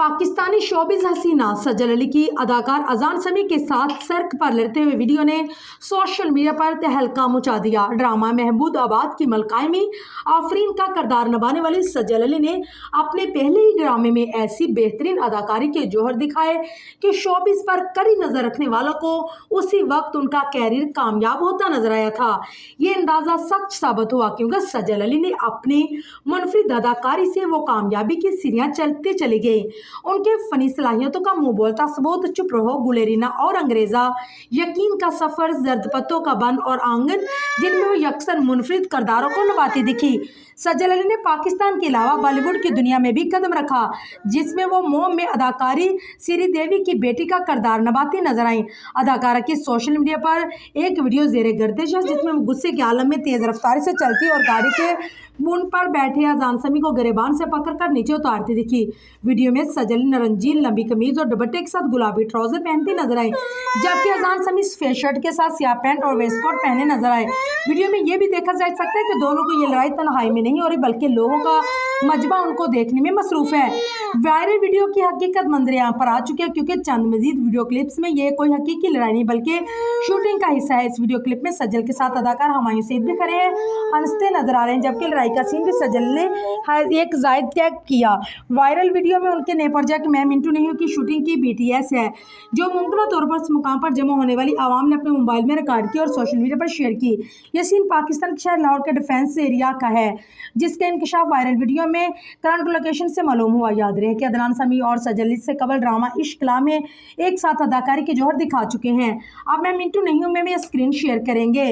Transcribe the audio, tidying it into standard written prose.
Pakistani showbiz हसीना सजल अली की अदाकार अजान समी के साथ सड़क पर लड़ते हुए वीडियो ने सोशल मीडिया पर तहलका मचा दिया। ड्रामा महमूद आबाद की मलकायमी आफरीन का किरदार निभाने वाली सजल अली ने अपने पहले ही ड्रामे में ऐसी बेहतरीन अदाकारी के जौहर दिखाए कि शोबिज़ पर कड़ी नज़र रखने वालों को उसी वक्त उनका कैरियर कामयाब होता नजर आया था। ये अंदाज़ा सच साबित हुआ क्योंकि सजल अली ने अपनी मुनफरिद अदाकारी से वो कामयाबी की सीढ़ियाँ चलते चले गए। उनके फनी सलाहियतों का मुंह बोलता सबूत चुप रहो, गुलेरीना और अंग्रेजा, यकीन का सफर, जर्द पत्तों का बन और आंगन, जिनमें वो यकसर मुनफरिद किरदारों को निभाती दिखी। सजल अली ने पाकिस्तान के अलावा बॉलीवुड की दुनिया में भी कदम रखा, जिसमें वो मोम में अदाकारी श्रीदेवी की बेटी का किरदार निभाती नजर आई। अदाकारा की सोशल मीडिया पर एक वीडियो ज़ेरे गर्दिश है जिसमें वो गुस्से के आलम में तेज रफ्तारी से चलती और गाड़ी के बून पर बैठे अजान समी को गिरेबान से पकड़कर नीचे उतारती दिखी। वीडियो में सजल नारंगी लंबी कमीज और दुपट्टे के साथ गुलाबी ट्राउजर पहनती नजर आई, जबकि अजान समी सफेद शर्ट के साथ स्याह पैंट और वेस्ट कोट पहने नजर आए। वीडियो में ये भी देखा जा सकता है कि दोनों को ये लड़ाई तन्हाई में नहीं हो रही, बल्कि लोगों का मजबा उनको देखने में मसरूफ है। वायरल वीडियो की हकीकत मंजर यहाँ पर आ चुकी है क्योंकि चंद मजीद वीडियो क्लिप्स में ये कोई हकीकी लड़ाई नहीं बल्कि शूटिंग का हिस्सा है। इस वीडियो क्लिप में सजल के साथ अदाकार हुमायूं सईद भी खड़े हैं, हंसते नजर आ रहे हैं, जबकि लड़ाई का सीन भी सजल ने एक जायद टैग किया। वायरल वीडियो में उनके नेपरजा कि मैं मिंटू नहीं हूँ की शूटिंग की BTS है, जो मुमकिन तौर पर इस मुकाम पर जमा होने वाली आवाम ने अपने मोबाइल में रिकॉर्ड की और सोशल मीडिया पर शेयर की। यह सीन पाकिस्तान के शहर लाहौर के डिफेंस एरिया का है, जिसका इंकशाफ वायरल वीडियो में करंट लोकेशन से मालूम हुआ। याद रहे कि अदनान समी और सजल से कबल ड्रामा इश्क ला में एक साथ अदाकारी के जौहर दिखा चुके हैं। अब मैं मिंटू नहीं हूँ में भी स्क्रीन शेयर करेंगे।